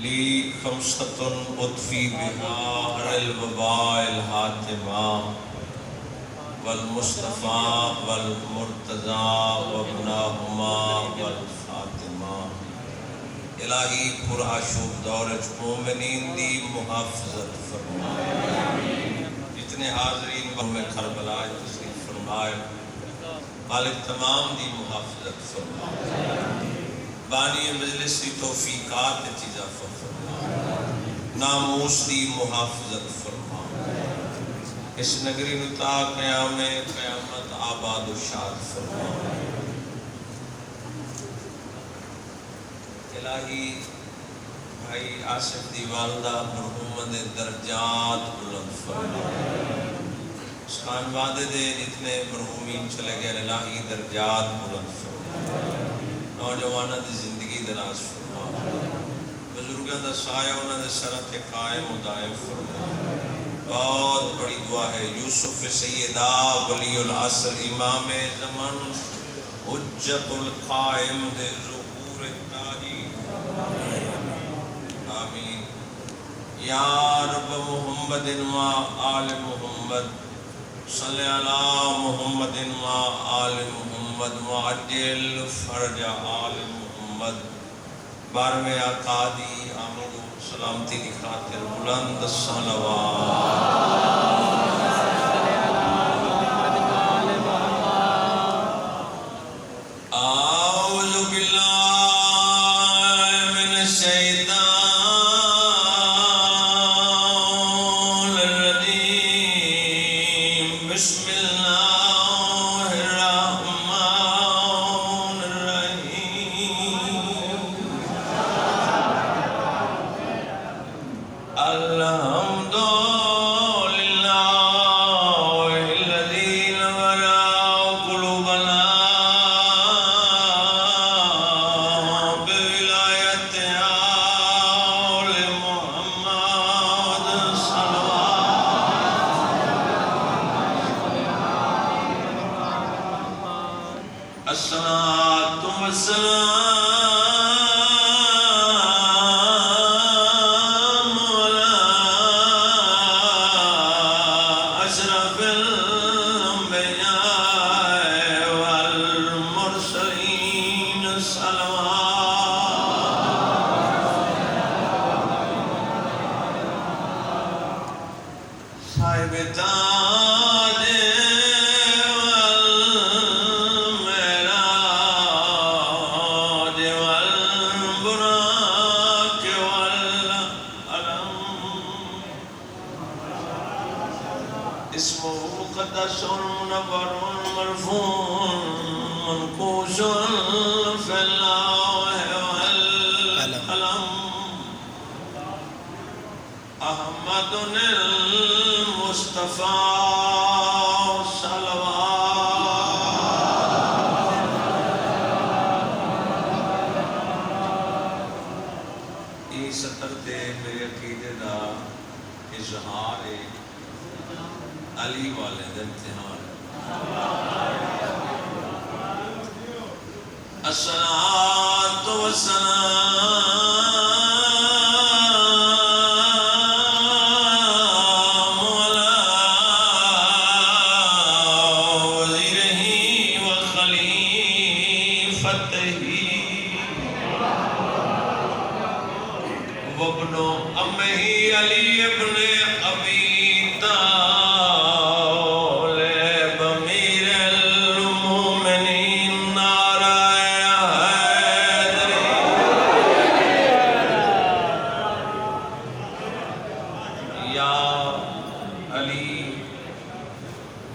لی خمسۃ اطفی بہا الوباء الحاتمہ والمصطفیٰ والمرتضیٰ وابناہما والفاطمہ۔ الہی پرآشوب دور مومنین دی محافظت فرما۔ جتنے حاضرین میں کربلا تشریف فرمائے، مالک تمام دی محافظت فرما۔ بانی مجلس دی توفیقات چیزا فرما، ناموس دی محافظت فرما۔ اس نگری نتا قیامت آباد و شاد فرما۔ الہی بھائی آصف دی والدہ مرحومہ دے درجات بلند فرما۔ اس خانوادے دے جتنے مرحومین چلے گئے الہی درجات بلند فرما۔ نوجوانہ دی زندگی دراز فرما۔ بزرگاں دا سایہ انہاں دے سرت قائم و دائم فرما۔ بہت بڑی دعا ہے یوسف سیدہ ولی العصر امام زمان حجت القائم دے ظہور تاجی آمین۔ یا رب محمد و آل محمد صلی علی محمد و آل محمد وعجل فرج آل محمد۔ بارہویں آقا دی آمد و سلامتی کی خاطر بلند صلوات۔ اعوذ باللہ من الشیطان الرجیم، بسم اللہ الرحمن الرحیم۔ الحمد للہ الذی نور قلوبنا بولایت آل محمد صلوات۔ الصلاۃ والسلام علی اشرف الانبیاء والمرسلین صلوات۔ صاحب تاج والمعراج والبراق والعلم، اسمه مقدس منور مرفوع منقوش في اللوح والقلم، احمد المصطفى صلوات۔ یہ سطر دے میرے عقیدے دا اظہار ہے علی والے دا امتحان۔ الصلاۃ والسلام علی وزیرہ وخلیفتہ وابن امہ علی ابن ابی طالب امیر المومنین نعرہ حیدری۔ یا علی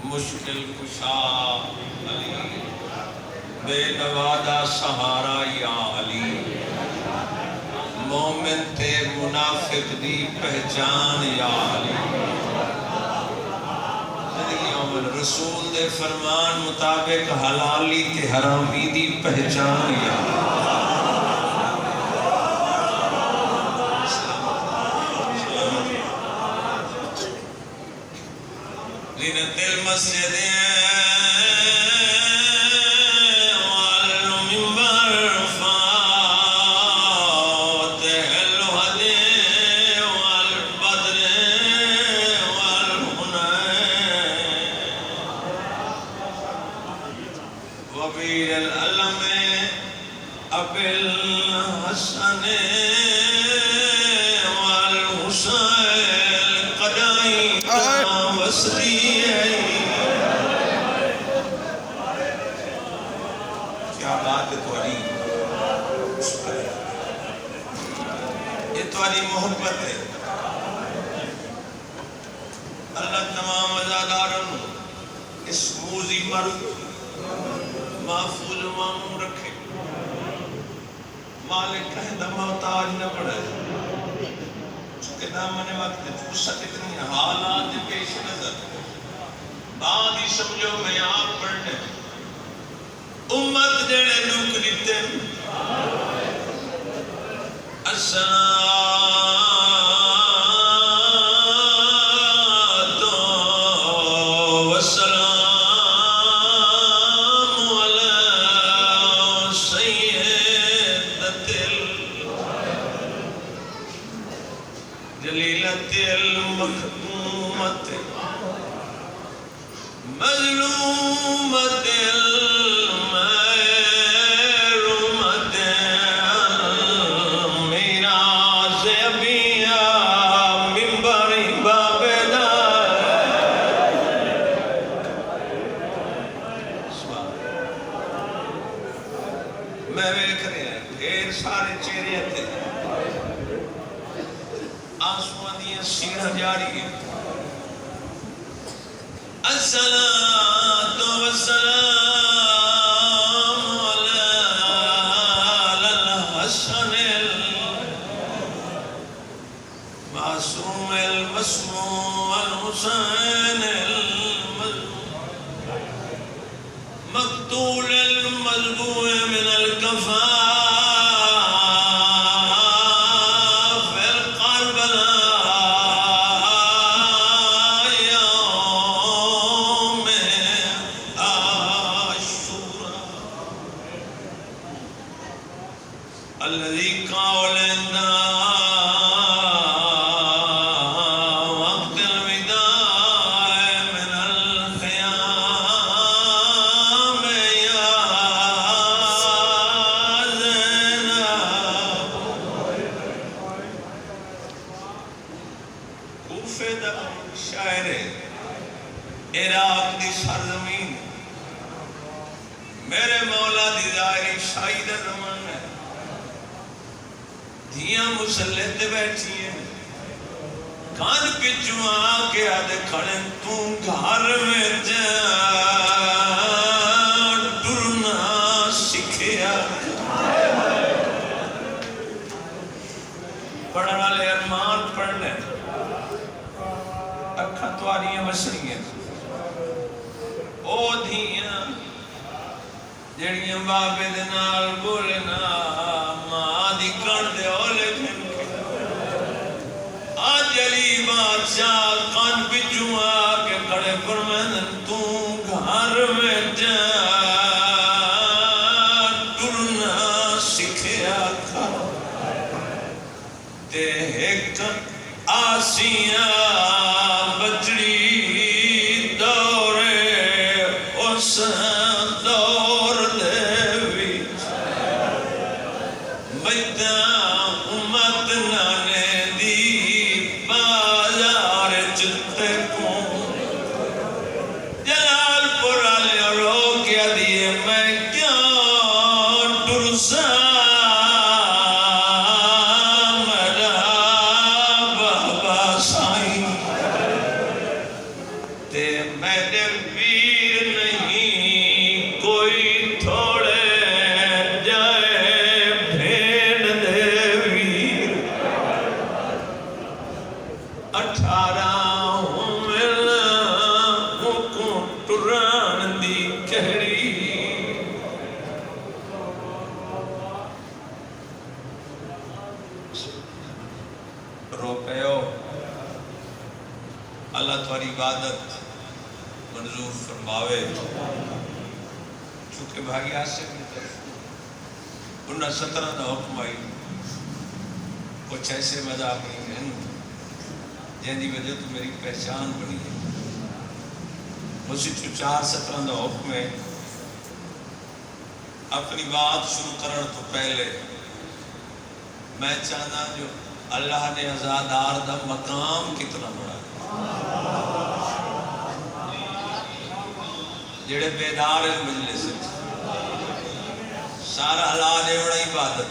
مشکل کشا علی، بے نوادہ سہارا یا علی، مومن تے منافق دی پہچان یا علی۔ زندگی عمر رسول دے فرمان مطابق حلالی تے حرامی دی پہچان یا علی۔ زینت المسجد والمنبر فاتح الهدی ربی العلم ابی الحسن والحسین قدائی وصلی کیا بات ہے تمہاری یہ تمہاری محبت ہے اللہ تمام عزادارن اس موزی مرد محفوظ معمول رکھے مالک کہندہ محتاج نہ پڑے چونکہ دامن وقت فرصت اتنی حالات پیش نظر بعد ہی سمجھو میں آپ پڑھنے امت جڑے لوگ دیتے جلیلت المخدومت مظلومت المحرومت میراث ابیہ منبر بابدار میں ویکھ رہے ہیں ڈھیر سارے چہرے تھے آسمانیاں سینہ جاری ہے الصلاة والسلام علی الحسن المعصوم المسموع الحسین مقتول المذبوح من الکفاف الذي قال لنا وقت الوداع من الخيام يا زينب کوفے دا شاعر عراق دی سرزمین میرے مولا دی ظاہری شاہی دا زمان ہے دھیاں مسلح تے بیٹھی ہیں کان پچھوں آکے آدھے کھڑے تو گھر میں جا ڈرنا سکھیا پڑھنا لے ارمان پڑھنے اکھاں تواریاں مسری ہیں او دھیاں جڑیاں بابے دے نال بولنا ماں دی کر دے اولے گھن کے آج علی بادشاہ کان بچوں آکے کھڑے فرمائن تو گھر میں جا ٹرنا سکھیا تھا تے ایک آسیاں بچڑی دورے اس دور دے وچ میدہ امت نانے دی بازار چتے کوں جلال پور آلے رو کیا دیئے میں کیا ٹرسا میرا بابا سائیں تے میرے ویر نہیں کوئی تھوڑے جائے بھین دے ویر 18 ملا مکو ٹران دی کہڑی رو پیو اللہ تمہاری عبادت منظور فرماوے چونکہ بھائی آسف کی طرف انہا 17 دا حکم آئی کچھ ایسے مذاقی ہیں جن دی وجہ تو میری پہچان بنی ہے مجھے 4:17 دا حکم ہے اپنی بات شروع کرنے تو پہلے میں چاہنا جو اللہ نے عزادار دا مقام کتنا بڑا جڑے بیدار ہیں مجلس سارا حلال ہے بڑا عبادت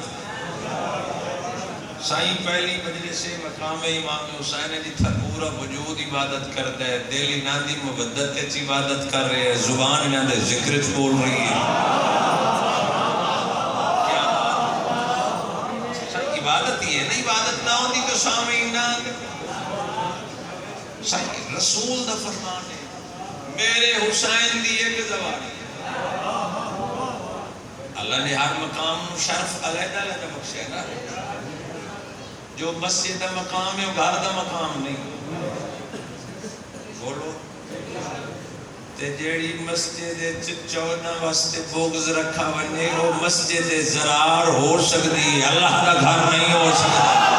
سائیں پہلی مجلس مقام امام حسین ہے جتھا پورا وجود عبادت کرتا ہے، دل انہاں دی مودت وچ عبادت کر رہے ہیں، زبان انہاں دے ذکر وچ بول رہی ہے، کیا عبادت ہی ہے نا؟ عبادت نہ ہوتی تو سامعین نہ سائیں رسول دا فرمان ہے میرے حسین دی ایک زبانی اللہ نے ہر مقام شرف علیحدہ علیحدہ بخشے نا، جو مسجد دا مقام ہے وہ گھر دا مقام نہیں، بولو تے جیڑی مسجد 14 واسطے بغض رکھا ونے وہ مسجد زرار ہو سکتی، اللہ دا گھر نہیں ہو سکتا۔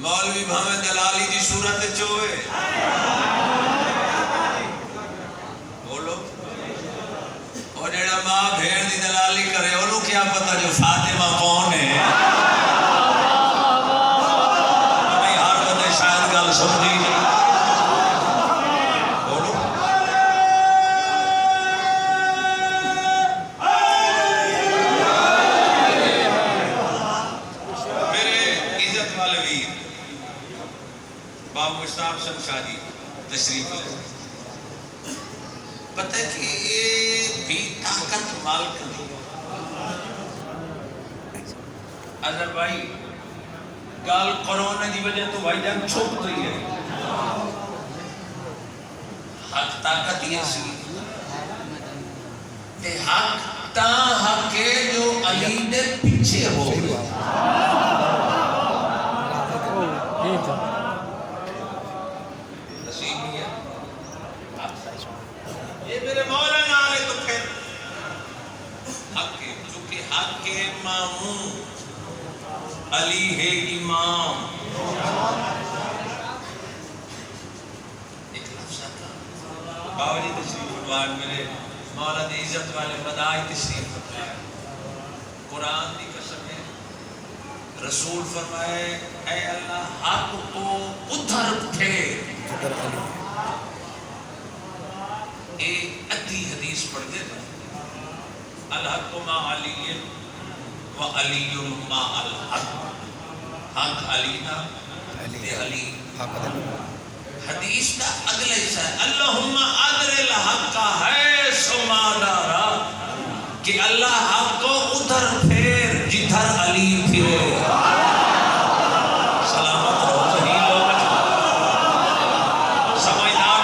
مولوی بھاویں دلالی دی صورت چوئے بولو اور جڑا ماں بھیڑ دی دلالی کرے انہوں کیا پتا جو فاطمہ کون ہے؟ ہمیں ہر بندے شاید گل سمجھی بولو میرے عزت والے ویر باب مشتاق شمشادی تشریف لے پتہ ہے کہ یہ بھی طاقت مالک نہیں اظہر بھائی گال کرونا دی وجہ تو بھائی جان چھوٹ رہی ہے حق طاقت یہ سی تے حق تا حق جو علی نے پیچھے ہو یہ میرے مولا نالے تو پھر حق ہے چونکہ حق کے مامون علی ہے امام ایک لفظ آتا باوجی تشریف فرمان میرے مولا دی عزت والے مدائی تشریف فرمائے قرآن دی قسم ہے رسول فرمائے اے اللہ حق کو ادھر پھیر ایک ادھی حدیث پڑھ دے الحق ما علی و علی ما الحق حق علی نا علی حدیث کا اگلے حصہ ہے اللہم ادر الحق ہے سما دارا کہ اللہ حق کو ادھر پھیر جدھر علی پھرے سلامت رہو صحیح لوگ سمجھدار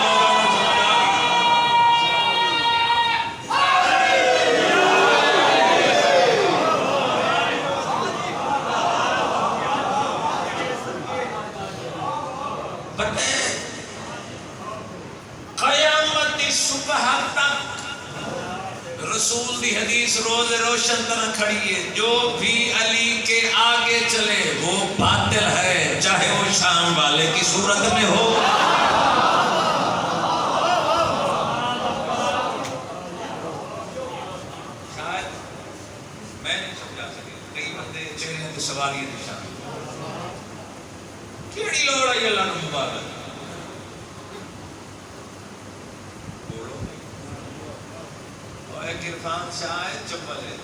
قیامت صبح تک رسول دی حدیث روز روشن طرح کھڑی ہے جو بھی علی کے آگے چلے وہ باطل ہے چاہے وہ شام والے کی صورت میں ہو شاید میں نہیں سمجھا سکے کئی بندے چہرے کے سوالی نشان کیڑی لوڑ ہے اللہ نے مبارک عرفان شاہ چپل ہے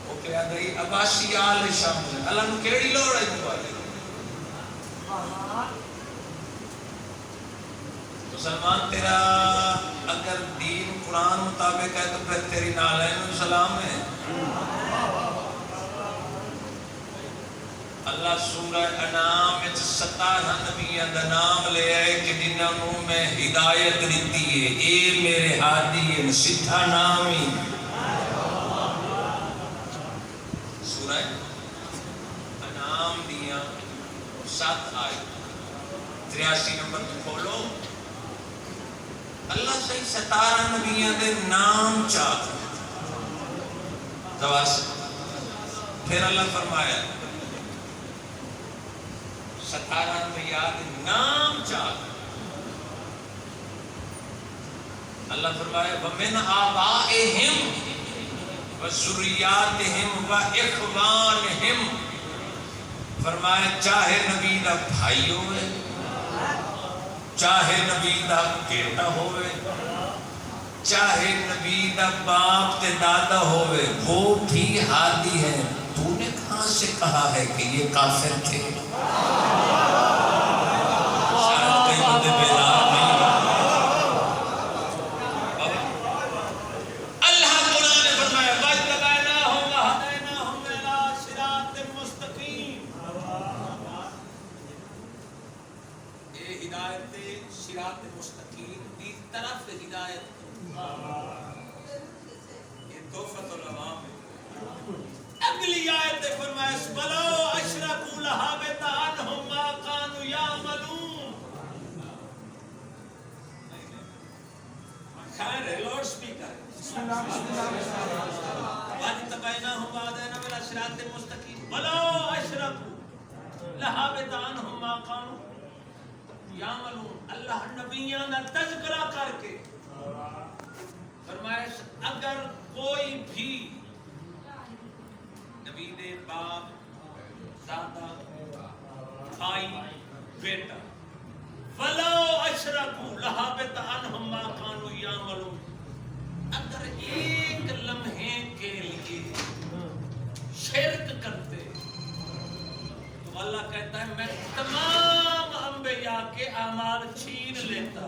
وہ کہا گئی عباسی آل شامل اللہ نے کیڑی لوڑ ہے مبارک مسلمان تیرا اگر دین قرآن مطابق ہے تو پھر تیری نالین السلام ہے اللہ سورہ انعام وچ 17 نبیاں دا نام لے آئے کہ جنہوں میں ہدایت دیتی ہے اے میرے ہادی ہے سدھا نام ہی سورہ انعام دیاں 7 آیت 83 نمبر کھولو صحیح 17 نبیوں دے نام چاک دواس پھر اللہ فرمایا 17 نبیوں دے نام چاک اللہ فرمایا وَمِنْ آبَائِهِمْ وَذُرِّيَّاتِهِمْ وَإِخْوَانِهِمْ فرمایا چاہے نبی دا بھائی ہوئے چاہے نبی دا بیٹا ہوئے چاہے نبی دا باپ تے دادا ہوئے وہ بھی ہادی ہے. تو نے کہاں سے کہا ہے کہ یہ کافر تھے؟ شاید کئی بندے بیدار نہیں. اللہ قرآن نے فرمایا وَاجْتَبَيْنَاهُمْ وَهَدَيْنَاهُمْ إِلَىٰ صِرَاطٍ مُسْتَقِيمٍ. یہ ہدایت صراط مستقیم کی طرف ہدایت یہ تحفۃ العوام ہے. اگلی آیت فرمایا وَلَوْ أَشْرَكُوا لَحَبِطَ عَنْهُمْ مَا كَانُوا يَعْمَلُونَ. خیر ہے لوڈ سپیکر وَاجْتَبَيْنَاهُمْ وَهَدَيْنَاهُمْ إِلَىٰ صِرَاطٍ مُسْتَقِيمٍ وَلَوْ أَشْرَكُوا لَحَبِطَ عَنْهُمْ مَا كَانُوا يَعْمَلُونَ. اللہ نبیوں کا تذکرہ کر کے فرمایا اگر کوئی بھی نبی دے باپ دادا بھائی بیٹا وَلَوْ أَشْرَكُوا لَحَبِطَ عَنْهُمْ مَا كَانُوا يَعْمَلُونَ اگر ایک لمحے کے لیے شرک کرتے تو اللہ کہتا ہے میں تمام انبیاء کے اعمال چھین لیتا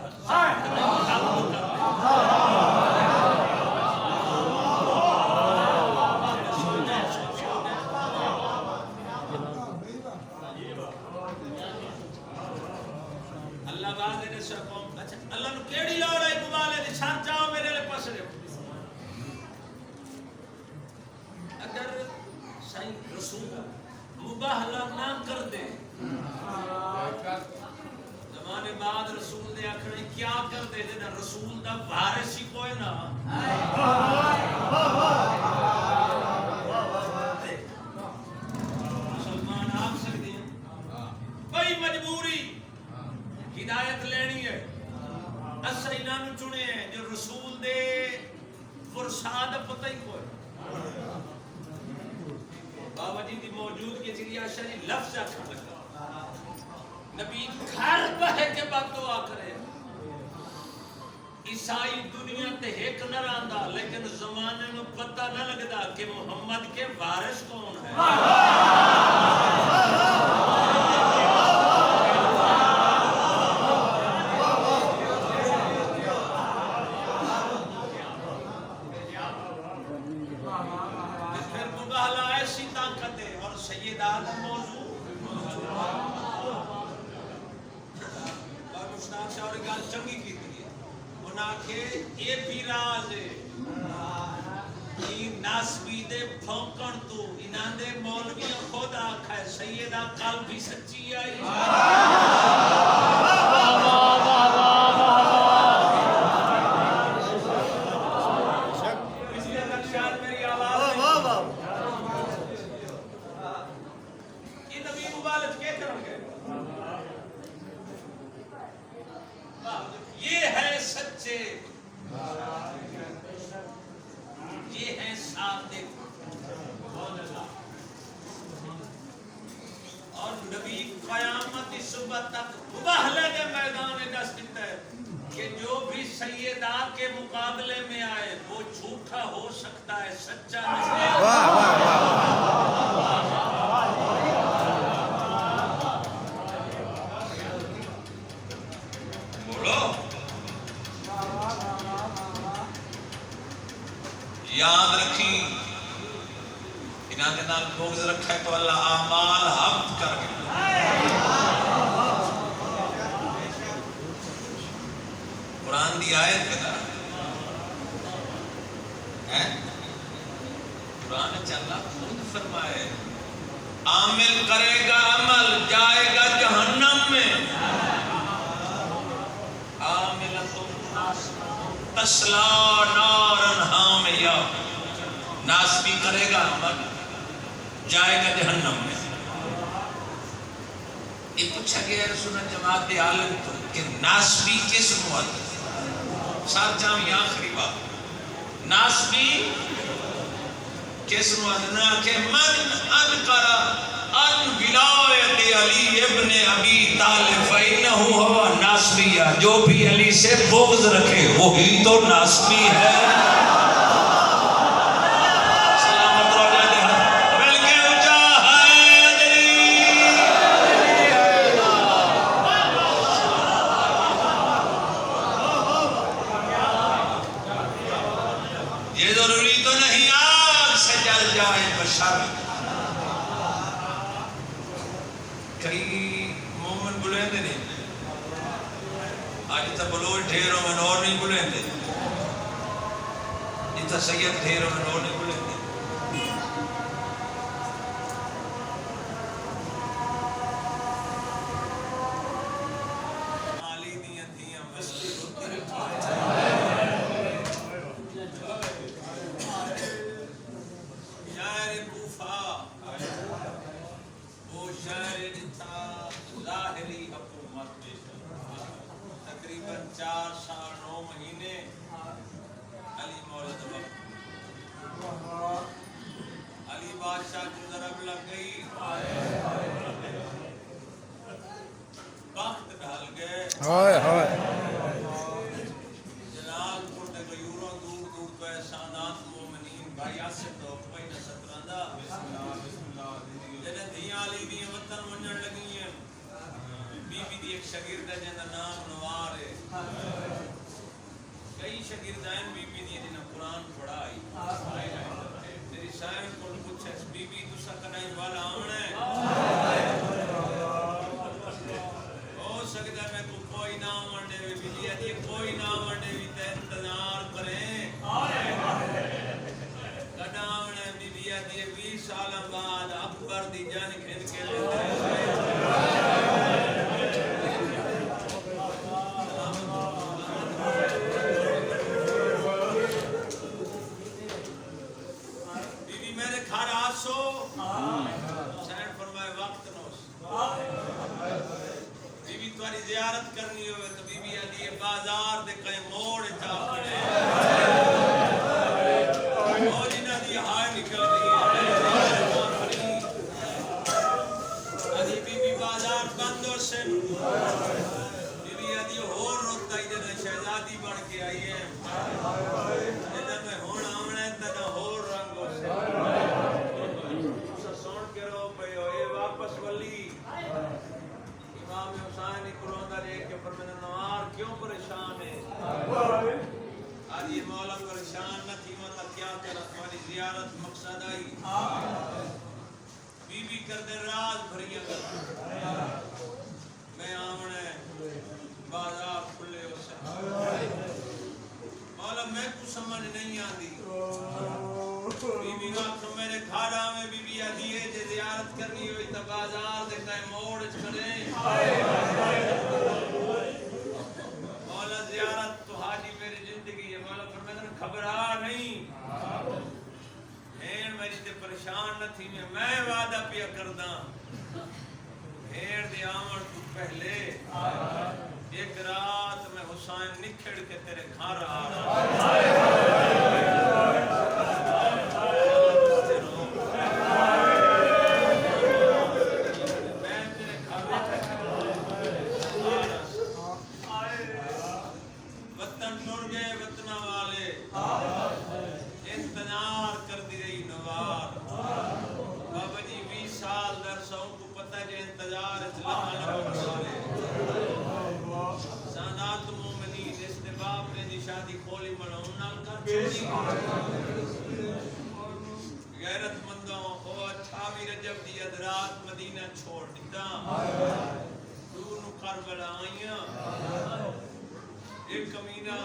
اللہ بعد نے سکوں. اچھا اللہ نو کیڑی لوڑ ہے گوالے دی چھان جاؤ میرے لے پاس رہو. اگر صحیح رسول مباہلہ نہ کر دے زمانے بعد رسول دے آکھنے کیا کر دے جنہ رسول دا وارث ہی کوئی نہ مسلمان آپ سکتے ہیں کوئی مجبوری ہدایت لینی ہے اسا انہاں نوں چنے ہیں جو رسول دے فرساد پتہ ہی کوئی بابا جی دی موجودگی چلی آشاری لفظ آکھا لگا نبی گھر بہے کے بعد دعا کرے. عیسائی دنیا تے ایک نہ رہندا لیکن زمانے میں پتہ نہ لگدا کہ محمد کے وارث کون ہے. پھر مباہلہ ایسی طاقت ہے اور سید آدم موضوع اور مشتاق شاہ اور گال چنگی کی تھی انہاں کے یہ بھی راز ہے یہ ناسبی دے پھونکن تو انہاں دے مولوی خود آکھا ہے سیدہ قلب بھی سچی آئی یہ ہے سچے یہ ہے صادق اور نبی قیامت صبح تک مباہلے کے میدان میں دست دیتا ہے کہ جو بھی سیدہ کے مقابلے میں آئے وہ جھوٹا ہو سکتا ہے سچا نہیں. یاد رکھی انہاں دے نال بغض رکھا ہے تو اللہ اعمال حفظ کر کے قرآن دی آیت کے طرح ہے قرآن اللہ خود فرمائے عامل کرے گا عمل جائے گا جہنم میں عاملۃ تسلا نارن حامیہ، ناسبی کرے گا عمل، جائے گا جہنم میں۔ یہ پوچھا گیا رسول جماعت عالم تو کہ ناسبی کس موت؟ ساتھ جاؤں یہ آخری بات، ناسبی کس موت؟ نہ کہ من انکر ان ولایت علی ابن ابی طالب فإنہ ہوا ناسبیہ، جو بھی علی سے بغض رکھے وہی تو ناسبی ہے۔ سلامت روجہ دے ہاتھ مل کے اونچا حیدری۔ یہ ضروری تو نہیں آگ سے جل جائے بشر۔ کئی مومن بلین دے نہیں، آج تا بلوچ ڈھیروں میں نور نہیں بلین دے، جتا سید ڈھیروں میں نور نہیں بلین دے۔ علی دیاں دیاں مستی ہوتی شاعر کوفہ، وہ شاعر جتا ظاہری حکومت تقریباً 4 سال 9 مہینے علی مولد وقت، علی بادشاہ کی ضرب لگ گئی، وقت ڈھل گئے، جلال پور دے غیوروں دور دور تو احسانات مومنین بھائی آسف تو اقبائی نسطراندہ جنہیں دیاں علی دیاں وطن منجن لگی ہیں۔ بی بی دی ایک شاگرد ہے جنہا نام نوار ہے، کئی شاگرد ہیں بی بی دی جنہا قرآن پڑھائی، میری سائن کو پوچھے بی بی دوسرا کنائی والا آمن ہے، ہو سکتا ہے میں کو کوئی نام منڈے ہوئی بی بی ہے کوئی نام منڈے ہوئی تے انتظار کریں کنا آمن ہے بی بی ہے 20 سال بعد اکبر دی جان کھن کے لیتے زیارت کرنی ہوئے تو بی بی علی بازار دے کئی موڑ چاپڑے اور جنہ دی ہائے نکل رہی ہے علی بی بی بازار بند ہو سن بی بی علی ہور روتا ہی جنہ شہزادی بڑھ کے آئی ہے جنہ میں ہون آمنے تنہ ہور رنگ ہو سن اسا سون کے رو پہ ہوئے واپس ولی امام حسین قرآن دے کہ فرمایا نوار کیوں پریشان ہے؟ آج یہ مولا پریشان نہ تھی مطلب کیا تیرا تمہاری زیارت مقصد آئی بی بی کر دے راز بھری اگر میں آمنے بازار کھلے ہو سکتے مولا میں کو سمجھ نہیں آدھی بی بی وقت میرے گھر آمیں بی بی آدھی ہے جے زیارت کرنی ہوئی تا بازار دے کئی موڑ کریں مولا زیارت تو حاجی میری زندگی ہے مولا فرمائے گھبرا نہیں بھیڑ میری تے پریشان نہ تھی میں وعدہ پیا کرداں بھیڑ دے آمن تو پہلے ایک رات میں حسین نکھڑ کے تیرے گھر آ رہا غیرت مندوں او اچھا بھی رجب دی ادرات مدینہ چھوڑ دیتا دور نو کربلا آئیاں ایک کمینہ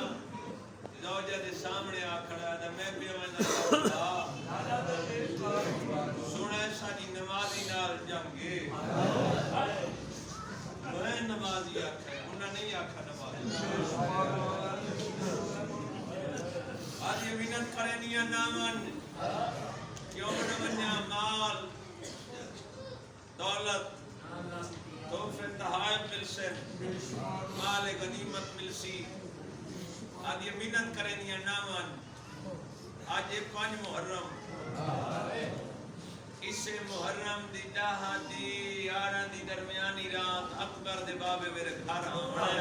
زوجہ دے سامنے آ کھڑا ہے میں پیوانا سنے ساجی نمازی نال جنگے میں نمازی آکھا ہے انہاں نہیں آکھا نمازی دیا نامن کیوں نہ بنیا مال دولت تحفے تحائف ملسن مال غنیمت ملسی آدھی منت کریں دیا نامن آج یہ 5 محرم اسے محرم دی ڈاہا دی 11 دی درمیانی رات اکبر دے بابے میرے گھر آمنے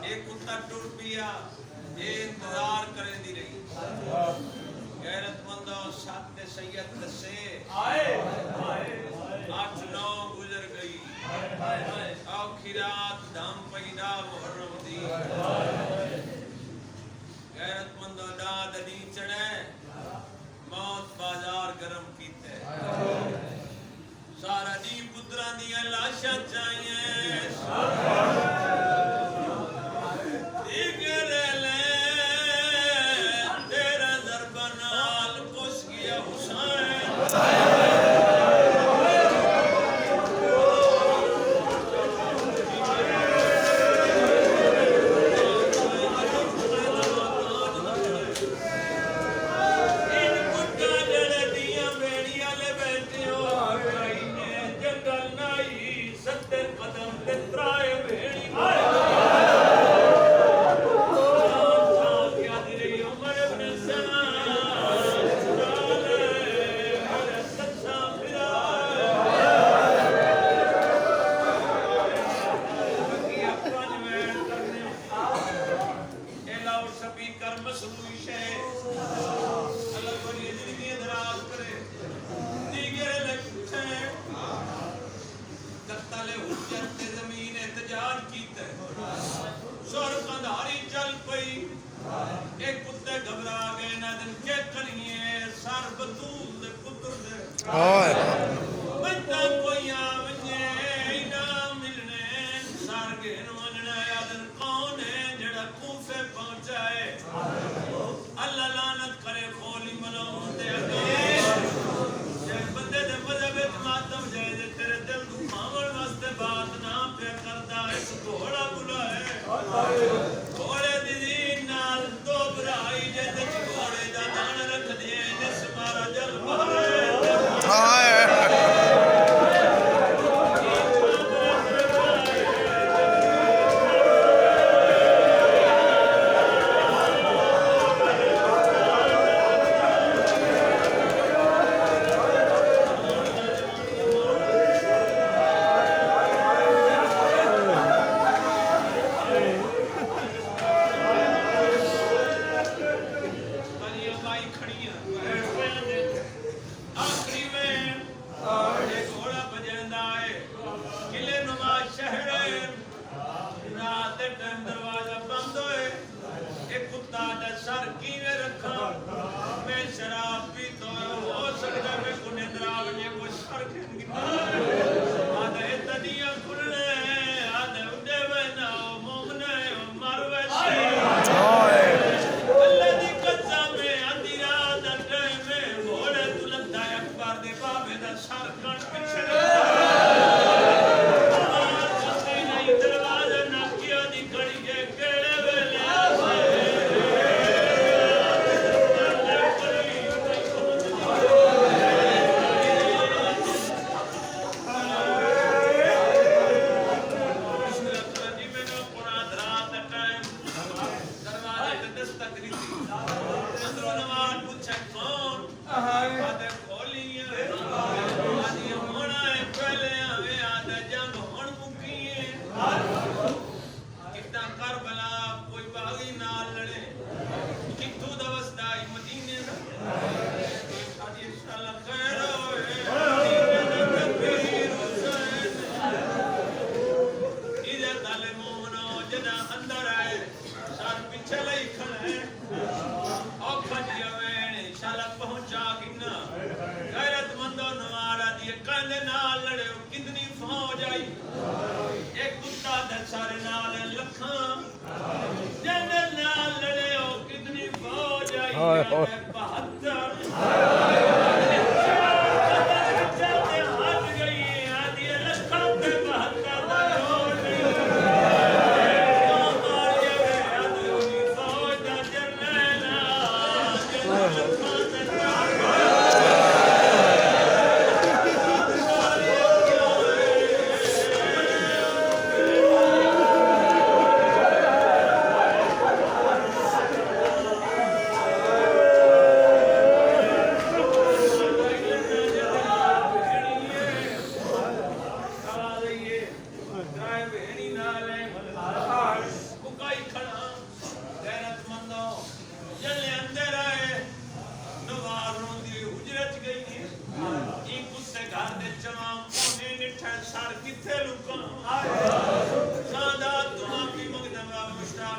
ایک کتا ٹوٹ پیا یہ انتظار کریں دی رہی غیرت مندوں 7 سید دسے 8-9 گزر گئی اوکھی رات دھم پیدا محرم دی غیرت مندوں داد نہیں چڑھے موت بازار گرم کیتے سارا دی پتران دیا لاشا چاہیے دیگر لے تیرا ضربہ نال کس گیا حسین